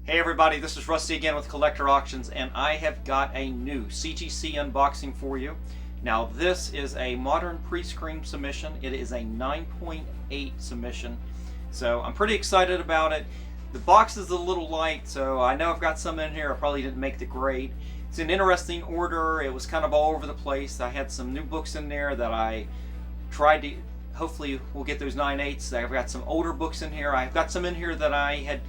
Hey everybody, this is Rusty again with Collector Auctions, and I have got a new CGC unboxing for you. Now this is a modern pre-screen submission. It is a 9.8 submission, so I'm pretty excited about it. The box is a little light, so I know I've got some in here. I probably didn't make the grade. It's an interesting order. It was kind of all over the place. I had some new books in there that I tried to, hopefully we'll get those 9.8s. I've got some older books in here. I've got some in here that I had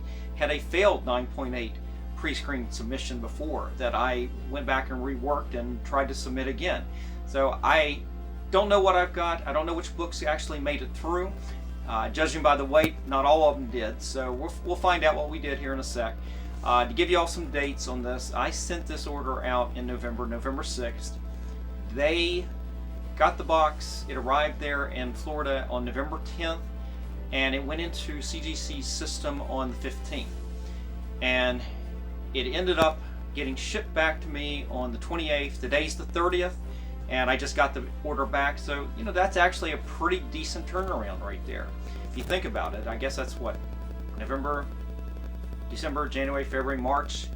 a failed 9.8 pre-screen submission before that I went back and reworked and tried to submit again. So I don't know what I've got. I don't know which books actually made it through. Judging by the weight, not all of them did. So we'll find out what we did here in a sec. To give you all some dates on this, I sent this order out in November 6th. They got the box. It arrived there in Florida on November 10th. And it went into CGC's system on the 15th. And it ended up getting shipped back to me on the 28th. Today's the 30th, and I just got the order back. So, you know, that's actually a pretty decent turnaround right there. If you think about it, I guess that's what, November, December, January, February, March.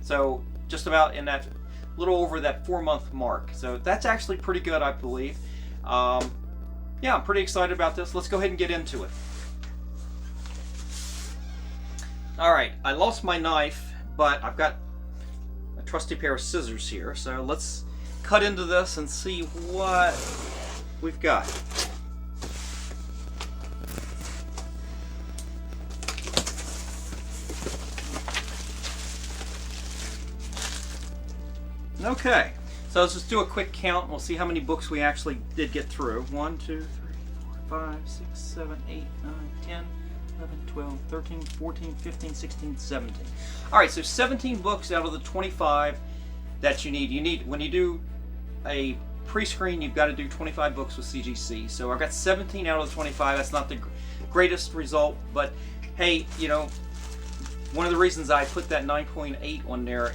So just about in that, little over that 4-month mark. So that's actually pretty good, I believe. Yeah, I'm pretty excited about this. Let's go ahead and get into it. Alright, I lost my knife, but I've got a trusty pair of scissors here, so let's cut into this and see what we've got. Okay, so let's just do a quick count and we'll see how many books we actually did get through. 1, 2, 3, 4, 5, 6, 7, 8, 9, 10, 11, 12, 13, 14, 15, 16, 17. Alright, so 17 books out of the 25 that you need. When you do a pre-screen, you've got to do 25 books with CGC. So I've got 17 out of the 25. That's not the greatest result, but hey, you know, one of the reasons I put that 9.8 on there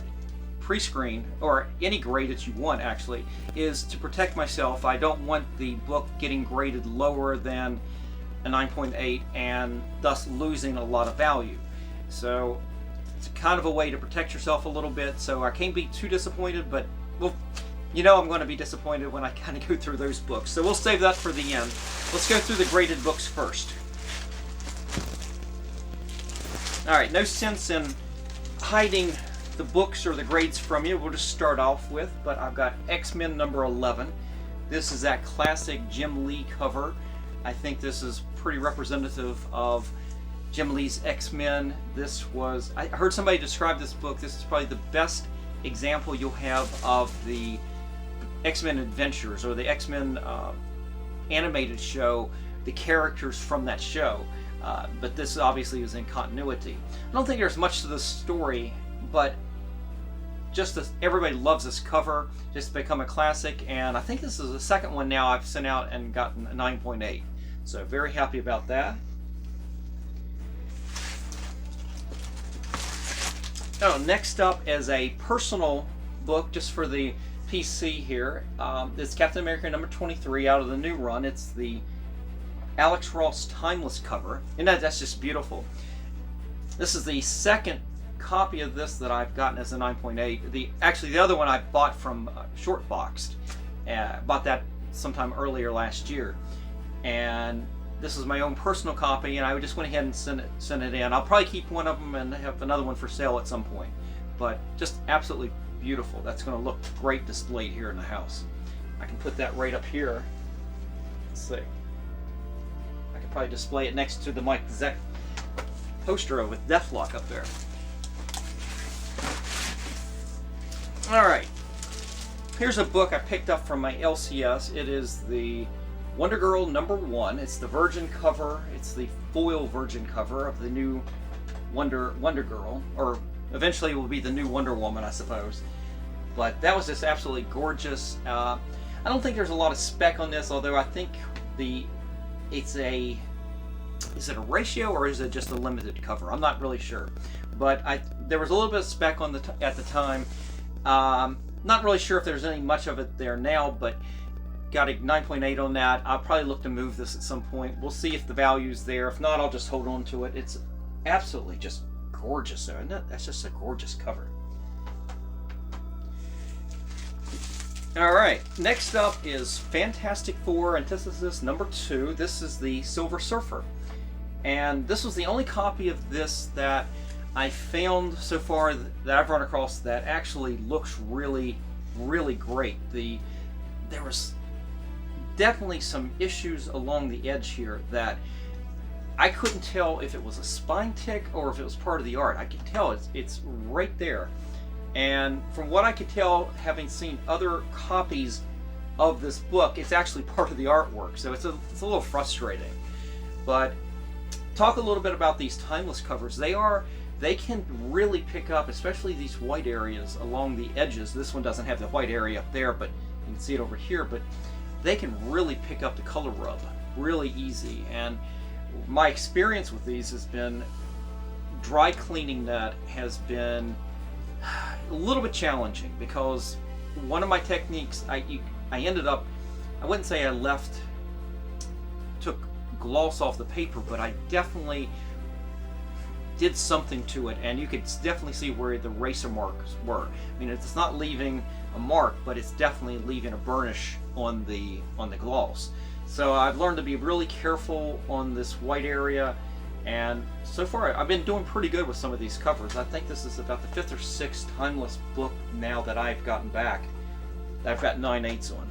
pre-screen, or any grade that you want actually, is to protect myself. I don't want the book getting graded lower than a 9.8 and thus losing a lot of value. So it's kind of a way to protect yourself a little bit. So I can't be too disappointed, but well, you know I'm going to be disappointed when I kind of go through those books. So we'll save that for the end. Let's go through the graded books first. Alright, no sense in hiding the books or the grades from you. We'll just start off with, but I've got X-Men number 11. This is that classic Jim Lee cover. I think this is pretty representative of Jim Lee's X-Men. I heard somebody describe this book. This is probably the best example you'll have of the X-Men Adventures, or the X-Men animated show, the characters from that show. But this obviously is in continuity. I don't think there's much to the story, but just everybody loves this cover. Just become a classic, and I think this is the second one now I've sent out and gotten a 9.8. So very happy about that. Oh, next up is a personal book just for the PC here. It's Captain America number 23 out of the new run. It's the Alex Ross Timeless cover, and that's just beautiful. This is the second copy of this that I've gotten as a 9.8. Actually, the other one I bought from Short Boxed. Bought that sometime earlier last year. And this is my own personal copy, and I just went ahead and sent it in. I'll probably keep one of them and have another one for sale at some point. But just absolutely beautiful. That's going to look great displayed here in the house. I can put that right up here. Let's see. I could probably display it next to the Mike Zeck poster with Deathlock up there. Alright. Here's a book I picked up from my LCS. It is the Wonder Girl number 1. It's the virgin cover. It's the foil virgin cover of the new Wonder Girl, or eventually it will be the new Wonder Woman, I suppose. But that was just absolutely gorgeous. I don't think there's a lot of spec on this, although I think is it a ratio or is it just a limited cover? I'm not really sure. But there was a little bit of spec on at the time. Not really sure if there's any much of it there now, but got a 9.8 on that. I'll probably look to move this at some point. We'll see if the value's there. If not, I'll just hold on to it. It's absolutely just gorgeous, though, isn't it? That's just a gorgeous cover. Alright, next up is Fantastic Four Antithesis number 2. This is the Silver Surfer. And this was the only copy of this that I found so far that I've run across that actually looks really, really great. There was definitely some issues along the edge here that I couldn't tell if it was a spine tick or if it was part of the art. I can tell it's right there. And from what I could tell, having seen other copies of this book, it's actually part of the artwork. So it's a little frustrating. But talk a little bit about these timeless covers. They can really pick up, especially these white areas along the edges. This one doesn't have the white area up there, but you can see it over here. But they can really pick up the color rub really easy. And my experience with these has been dry cleaning that has been a little bit challenging, because one of my techniques, I ended up, I wouldn't say I took gloss off the paper, but I definitely did something to it, and you could definitely see where the eraser marks were. I mean, it's not leaving a mark, but it's definitely leaving a burnish on the gloss. So I've learned to be really careful on this white area, and so far I've been doing pretty good with some of these covers. I think this is about the 5th or 6th timeless book now that I've gotten back. I've got 9/8 on.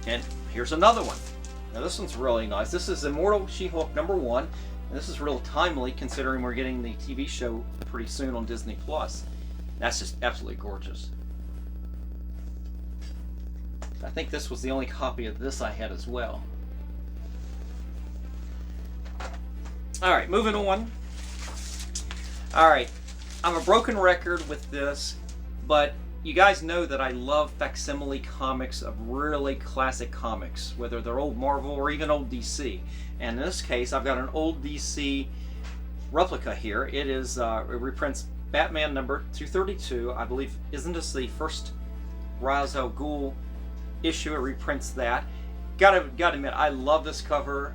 And here's another one. Now this one's really nice. This is Immortal She-Hulk number 1. And this is real timely considering we're getting the TV show pretty soon on Disney+. That's just absolutely gorgeous. I think this was the only copy of this I had as well. Alright, moving on. Alright, I'm a broken record with this, but you guys know that I love facsimile comics of really classic comics, whether they're old Marvel or even old DC. And in this case, I've got an old DC replica here. It reprints Batman number 232. I believe, isn't this the first Ra's al Ghul issue? It reprints that. Gotta admit, I love this cover.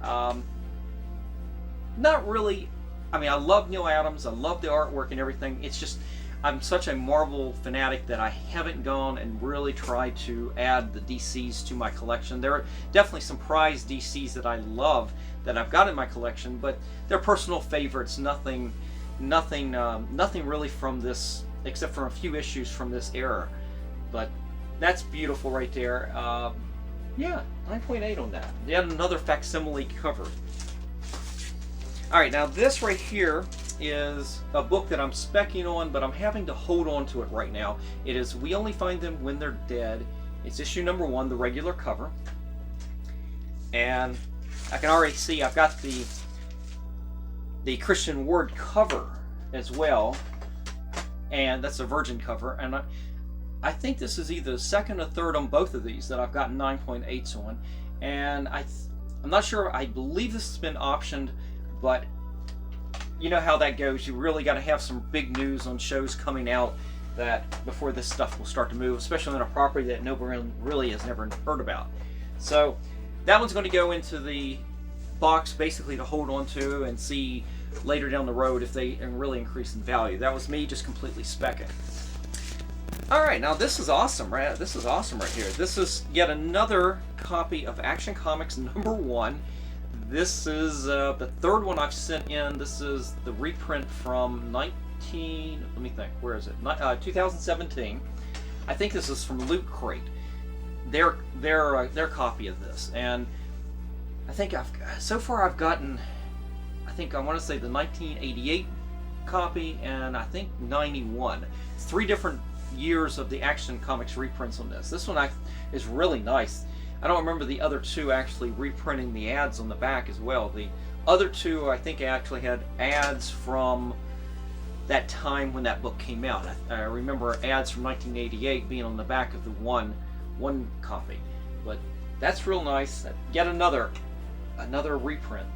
Not really, I mean, I love Neil Adams, I love the artwork and everything. It's just, I'm such a Marvel fanatic that I haven't gone and really tried to add the DCs to my collection. There are definitely some prized DCs that I love that I've got in my collection, but they're personal favorites. Nothing really from this, except for a few issues from this era. But that's beautiful right there. Yeah, 9.8 on that. Yet another facsimile cover. Alright, now this right here is a book that I'm specking on, but I'm having to hold on to it right now. It is We Only Find Them When They're Dead. It's issue number 1, the regular cover. And I can already see I've got the Christian Word cover as well. And that's a Virgin cover. And I think this is either the 2nd or 3rd on both of these that I've gotten 9.8s on. And I'm not sure, I believe this has been optioned, but you know how that goes. You really got to have some big news on shows coming out that before this stuff will start to move, especially on a property that nobody really has never heard about. So that one's going to go into the box basically to hold on to and see later down the road if they really increase in value. That was me just completely specking. Alright, now this is awesome, right? This is awesome right here. This is yet another copy of Action Comics number 1. This is the 3rd one I've sent in. This is the reprint from 2017. I think this is from Loot Crate. Their copy of this, and I think so far I've gotten, I want to say the 1988 copy and I think 91. 3 different years of the Action Comics reprints on this. This one is really nice. I don't remember the other 2 actually reprinting the ads on the back as well. The other 2 I think actually had ads from that time when that book came out. I remember ads from 1988 being on the back of the one copy. But that's real nice. Yet another reprint.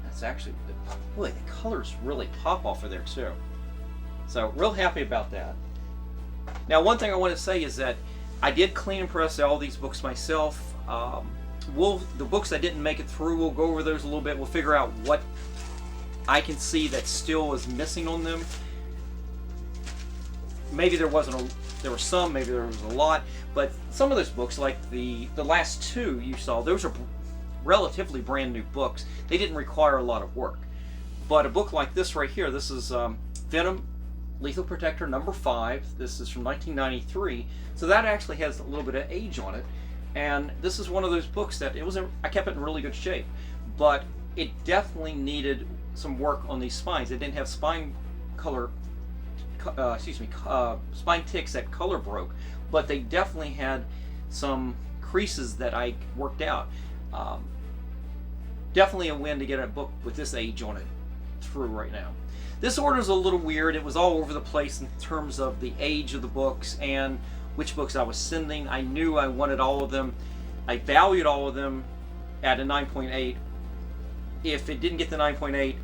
That's actually, boy, the colors really pop off of there too. So real happy about that. Now one thing I want to say is that I did clean and press all these books myself. The books that didn't make it through, we'll go over those a little bit. We'll figure out what I can see that still is missing on them. Maybe there were some, maybe there was a lot, but some of those books, like the last two you saw, those are relatively brand new books. They didn't require a lot of work. But a book like this right here, this is Venom, Lethal Protector number 5. This is from 1993, so that actually has a little bit of age on it. And this is one of those books that I kept it in really good shape, but it definitely needed some work on these spines. It didn't have spine ticks that color broke, but they definitely had some creases that I worked out. Definitely a win to get a book with this age on it through right now. This order is a little weird. It was all over the place in terms of the age of the books and which books I was sending. I knew I wanted all of them. I valued all of them at a 9.8. If it didn't get the 9.8,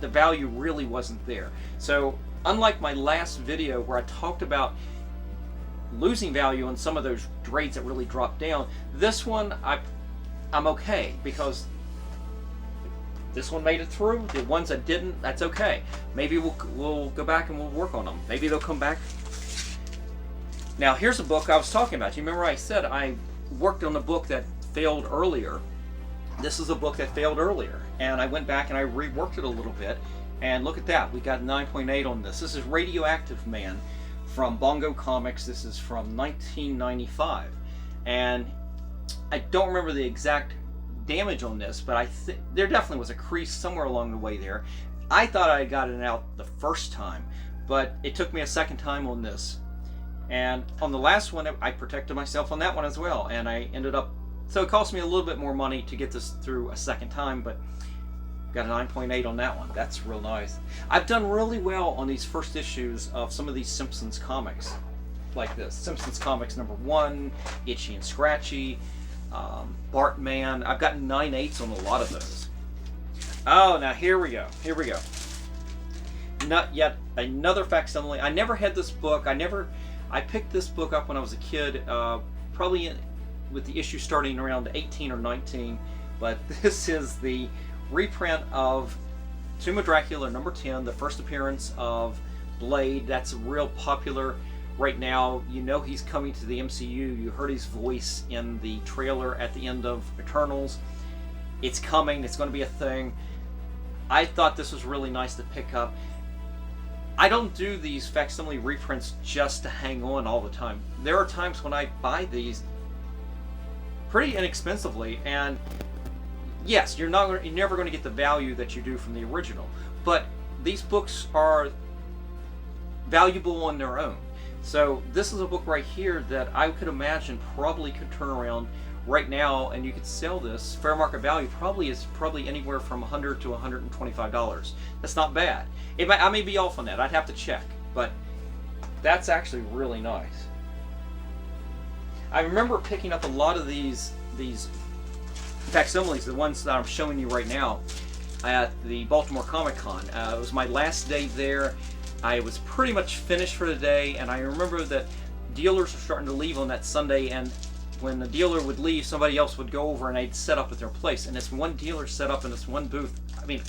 the value really wasn't there. So unlike my last video where I talked about losing value on some of those grades that really dropped down, this one I'm okay, because this one made it through. The ones that didn't, that's okay. Maybe we'll go back and we'll work on them. Maybe they'll come back. Now here's a book I was talking about. You remember I said I worked on a book that failed earlier. This is a book that failed earlier, and I went back and I reworked it a little bit, and look at that, we got 9.8 on this. This is Radioactive Man from Bongo Comics. This is from 1995, and I don't remember the exact damage on this, but there definitely was a crease somewhere along the way there. I thought I had gotten it out the first time, but it took me a second time on this. And on the last one, I protected myself on that one as well, and I ended up, so it cost me a little bit more money to get this through a second time, but got a 9.8 on that one. That's real nice. I've done really well on these first issues of some of these Simpsons comics, like this. Simpsons Comics number 1, Itchy and Scratchy, Bartman. I've gotten 9.8s on a lot of those. Oh, now here we go. Here we go. Not yet another facsimile. I never had this book. I picked this book up when I was a kid, probably with the issue starting around 18 or 19. But this is the reprint of Sumo Dracula number 10, the first appearance of Blade. That's real popular right now. You know he's coming to the MCU. You heard his voice in the trailer at the end of Eternals. It's coming. It's going to be a thing. I thought this was really nice to pick up. I don't do these facsimile reprints just to hang on all the time. There are times when I buy these pretty inexpensively, and yes, you're never going to get the value that you do from the original, but these books are valuable on their own. So this is a book right here that I could imagine probably could turn around right now, and you could sell this. Fair market value is probably anywhere from $100 to $125. That's not bad. I may be off on that. I'd have to check, but that's actually really nice. I remember picking up a lot of these facsimiles, the ones that I'm showing you right now, at the Baltimore Comic Con. It was my last day there. I was pretty much finished for the day, and I remember that dealers were starting to leave on that Sunday, and when the dealer would leave, somebody else would go over and I'd set up at their place. And this one dealer set up in this one booth. I mean,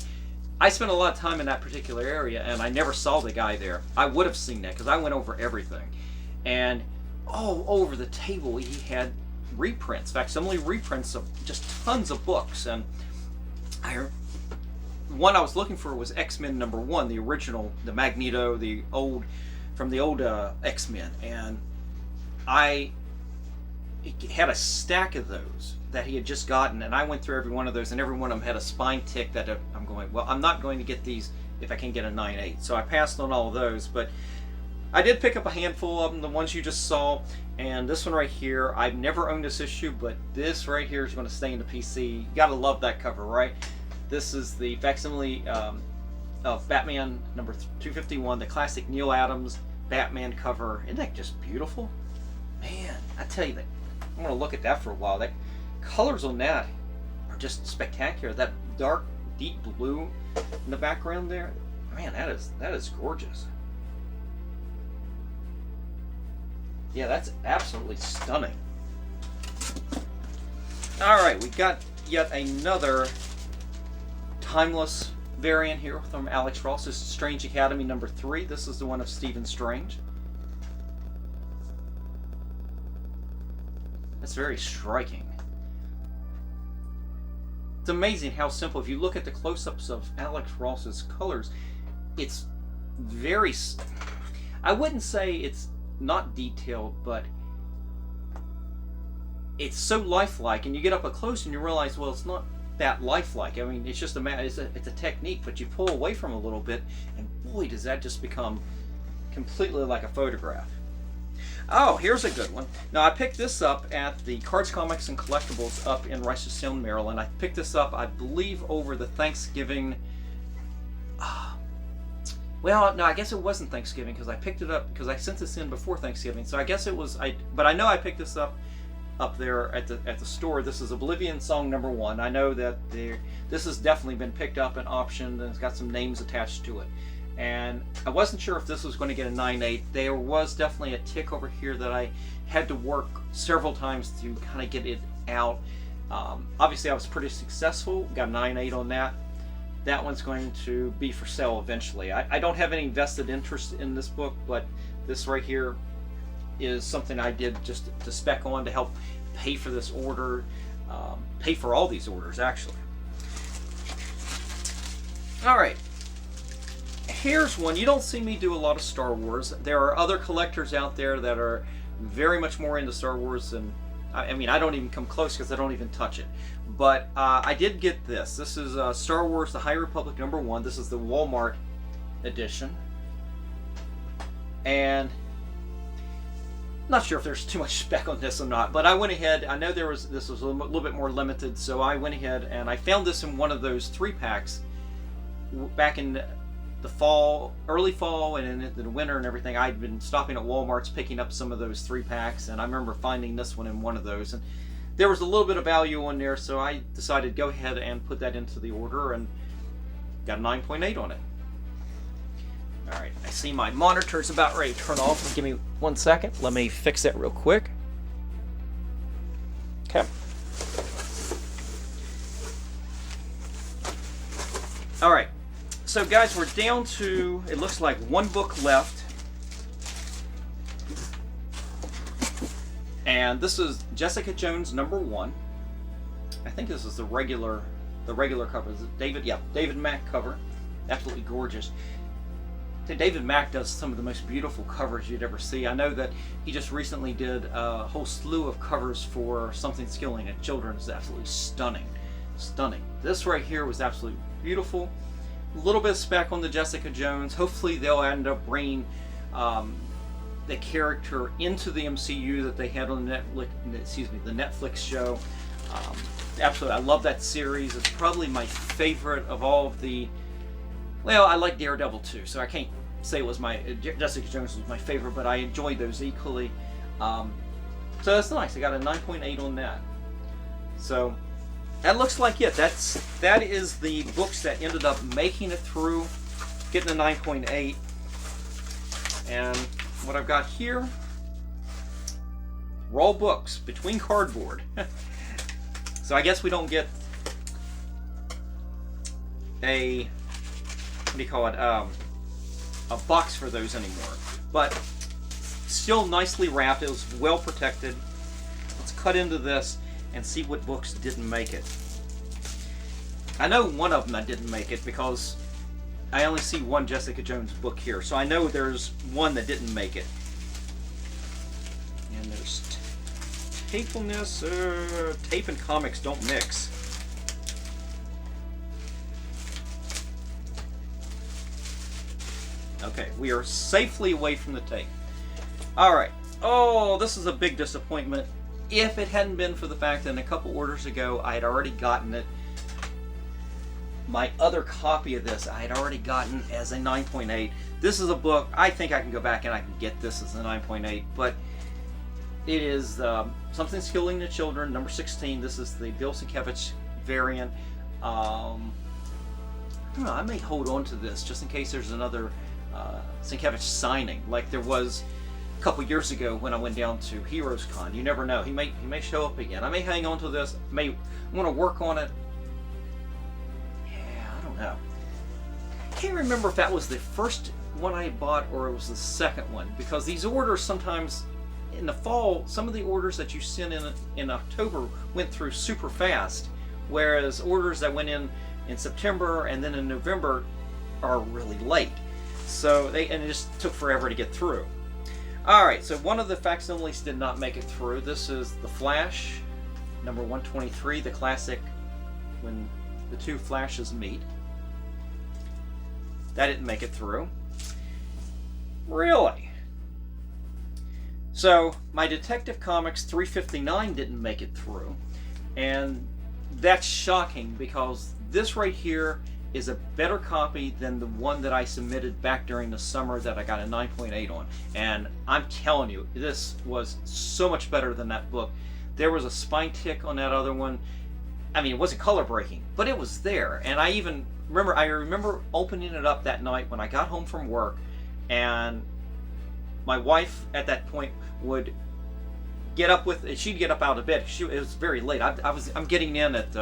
I spent a lot of time in that particular area, and I never saw the guy there. I would have seen that because I went over everything. And all over the table, he had reprints, facsimile reprints of just tons of books. And one I was looking for was X-Men number 1, the original, the Magneto, from the old X-Men. And he had a stack of those that he had just gotten, and I went through every one of those, and every one of them had a spine tick that I'm going, well, I'm not going to get these if I can get a 9.8. So I passed on all of those, but I did pick up a handful of them, the ones you just saw, and this one right here, I've never owned this issue, but this right here is going to stay in the PC. You gotta love that cover, right? This is the facsimile of Batman number 251, the classic Neil Adams Batman cover. Isn't that just beautiful? Man, I tell you, that I'm going to look at that for a while. That colors on that are just spectacular. That dark, deep blue in the background there, man, that is gorgeous. Yeah, that's absolutely stunning. All right, we got yet another timeless variant here from Alex Ross. This is Strange Academy number 3. This is the one of Stephen Strange. That's very striking. It's amazing how simple. If you look at the close-ups of Alex Ross's colors, it's very... I wouldn't say it's not detailed, but it's so lifelike, and you get up close and you realize, well, it's not that lifelike. I mean, it's just it's a technique, but you pull away from it a little bit, and boy, does that just become completely like a photograph. Oh, here's a good one. Now, I picked this up at the Cards, Comics, and Collectibles up in Reisterstown, Maryland. I picked this up, I believe, over the Thanksgiving... well, no, I guess it wasn't Thanksgiving, because I picked it up, because I sent this in before Thanksgiving, so I guess it was... But I know I picked this up there at the store. This is Oblivion Song number 1. I know that this has definitely been picked up and optioned, and it's got some names attached to it. And I wasn't sure if this was going to get a 9.8. There was definitely a tick over here that I had to work several times to kind of get it out. Obviously, I was pretty successful. Got a 9.8 on that. That one's going to be for sale eventually. I don't have any vested interest in this book, but this right here is something I did just to spec on to help pay for this order, pay for all these orders, actually. All right. Here's one. You don't see me do a lot of Star Wars. There are other collectors out there that are very much more into Star Wars than... I mean, I don't even come close because I don't even touch it. But I did get this. This is Star Wars The High Republic number 1. This is the Walmart edition. And... not sure if there's too much spec on this or not, but I went ahead. I know this was a little bit more limited, so I went ahead and I found this in one of those 3-packs back in the fall, early fall, and in the winter and everything. I'd been stopping at Walmart's picking up some of those 3-packs, and I remember finding this one in one of those, and there was a little bit of value on there, so I decided to go ahead and put that into the order, and got a 9.8 on it. All right, I see my monitor's about ready to turn off. Give me 1 second. Let me fix that real quick. Okay. All right. So, guys, we're down to, it looks like, 1 book left. And this is Jessica Jones number 1. I think this is the regular cover. Is it David? Yeah, David Mack cover. Absolutely gorgeous. David Mack does some of the most beautiful covers you'd ever see. I know that he just recently did a whole slew of covers for Something Skilling at Children's. Absolutely stunning. Stunning. This right here was absolutely beautiful. A little bit of spec on the Jessica Jones. Hopefully they'll end up bringing the character into the MCU that they had on the Netflix show. Absolutely, I love that series. It's probably my favorite of all of the... Well, I like Daredevil too, so I can't say it was Jessica Jones was my favorite, but I enjoyed those equally. So that's nice. I got a 9.8 on that. So that looks like it. That is the books that ended up making it through, getting a 9.8. And what I've got here, raw books between cardboard. So I guess we don't get a... what do you call it, a box for those anymore, but still nicely wrapped. It was well protected. Let's cut into this and see what books didn't make it. I know one of them that didn't make it because I only see one Jessica Jones book here, so I know there's one that didn't make it. And there's tape on this. Tape and comics don't mix. Okay, we are safely away from the tape. Alright. Oh, this is a big disappointment. If it hadn't been for the fact that a couple orders ago I had already gotten it. My other copy of this I had already gotten as a 9.8. This is a book, I think I can go back and I can get this as a 9.8, but it is Something Skilling the Children, number 16. This is the Bill Sienkiewicz variant. I don't know, I may hold on to this just in case there's another Sienkiewicz signing, like there was a couple years ago when I went down to Heroes Con. You never know. He may show up again. I may hang on to this. I want to work on it. Yeah, I don't know. can't remember if that was the first one I bought or it was the second one, because these orders sometimes in the fall, some of the orders that you sent in October went through super fast, whereas orders that went in September and then in November are really late. So it just took forever to get through. Alright, so one of the facsimiles did not make it through. This is The Flash, number 123, the classic when the two Flashes meet. That didn't make it through. Really? So, my Detective Comics 359 didn't make it through. And that's shocking, because this right here is a better copy than the one that I submitted back during the summer that I got a 9.8 on. And I'm telling you, this was so much better than that book. There was a spine tick on that other one. I mean, it wasn't color breaking, but it was there. And I remember opening it up that night when I got home from work, and my wife at that point would get up she'd get up out of bed. It was very late. I'm getting in at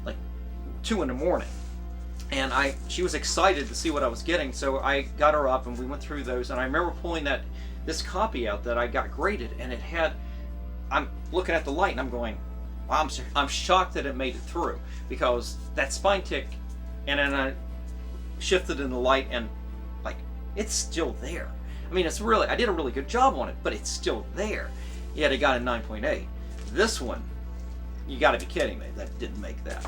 like 2 in the morning. And she was excited to see what I was getting, so I got her up and we went through those. And I remember pulling this copy out that I got graded, and it had, I'm looking at the light and I'm going, wow, I'm shocked that it made it through, because that spine tick, and then I shifted in the light and like, it's still there. I mean, I did a really good job on it, but it's still there. Yet it got a 9.8. This one, you gotta be kidding me, that didn't make that.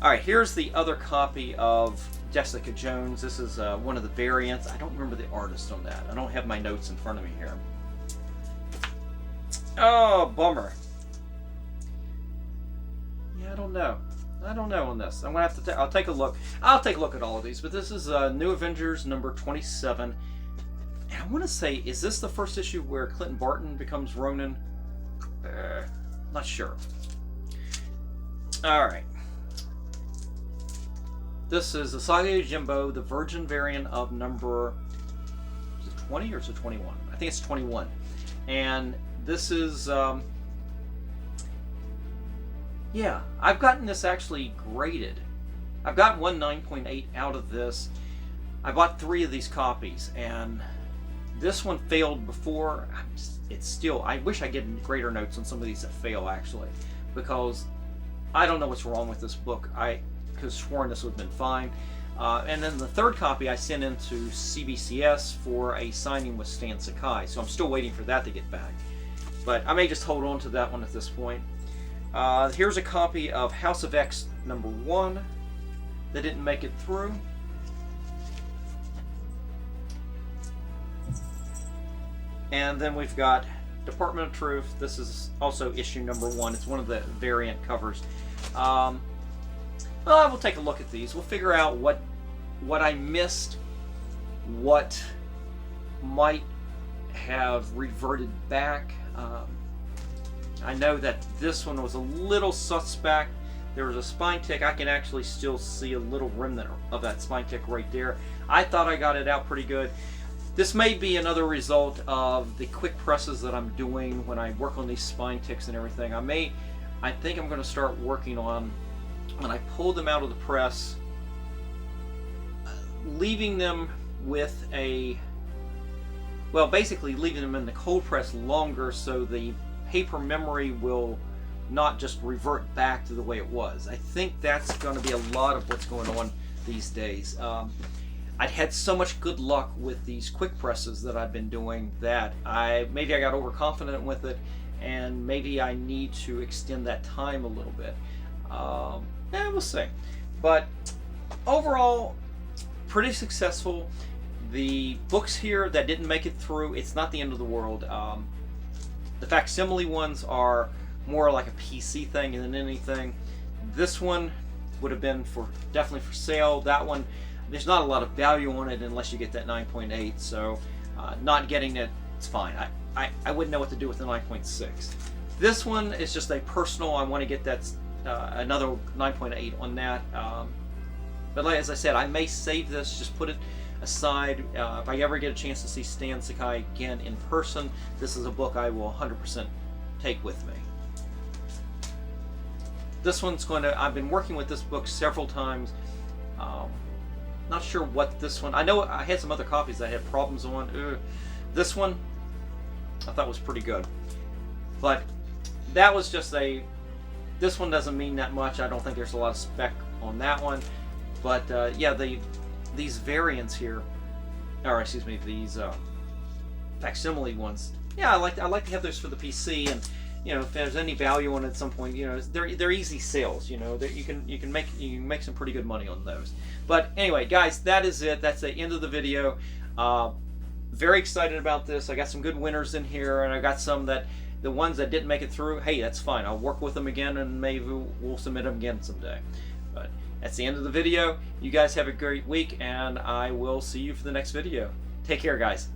Alright, here's the other copy of Jessica Jones. This is one of the variants. I don't remember the artist on that. I don't have my notes in front of me here. Oh, bummer. Yeah, I don't know. I don't know on this. I'm gonna have to. I'll take a look. I'll take a look at all of these. But this is New Avengers number 27. And I want to say, is this the first issue where Clinton Barton becomes Ronin? Not sure. All right. This is the Saga Jimbo, the Virgin variant of number, is it 20 or is it 21? I think it's 21. And this is, yeah, I've gotten this actually graded. I've got one 9.8 out of this. I bought 3 of these copies, and this one failed before. It's still, I wish I get greater notes on some of these that fail, actually, because I don't know what's wrong with this book. I could have sworn this would have been fine. And then the third copy I sent into CBCS for a signing with Stan Sakai, so I'm still waiting for that to get back. But I may just hold on to that one at this point. Here's a copy of House of X number 1 that didn't make it through. And then we've got Department of Truth. This is also issue number 1. It's one of the variant covers. Well, we'll take a look at these. We'll figure out what I missed, what might have reverted back. I know that this one was a little suspect. There was a spine tick. I can actually still see a little remnant of that spine tick right there. I thought I got it out pretty good. This may be another result of the quick presses that I'm doing when I work on these spine ticks and everything. I think I'm going to start working on, when I pull them out of the press, leaving them with basically leaving them in the cold press longer so the paper memory will not just revert back to the way it was. I think that's going to be a lot of what's going on these days. I'd had so much good luck with these quick presses that I've been doing that maybe I got overconfident with it, and maybe I need to extend that time a little bit. We'll see. But overall, pretty successful. The books here that didn't make it through, it's not the end of the world. The facsimile ones are more like a PC thing than anything. This one would have been definitely for sale. That one, there's not a lot of value on it unless you get that 9.8, so not getting it, it's fine. I wouldn't know what to do with the 9.6. This one is just a personal, I want to get that another 9.8 on that. But as I said, I may save this, just put it aside. If I ever get a chance to see Stan Sakai again in person, this is a book I will 100% take with me. This one's I've been working with this book several times. Not sure what this one. I know I had some other copies that had problems on. This one I thought was pretty good, but that was just a. This one doesn't mean that much. I don't think there's a lot of spec on that one, but yeah, these variants here, or excuse me, these facsimile ones. Yeah, I like to have those for the PC, and you know, if there's any value on it at some point, you know, they're easy sales. You know, you can make some pretty good money on those. But anyway, guys, that is it. That's the end of the video. Very excited about this. I got some good winners in here, and I got some that the ones that didn't make it through. Hey, that's fine. I'll work with them again, and maybe we'll submit them again someday. But that's the end of the video. You guys have a great week, and I will see you for the next video. Take care, guys.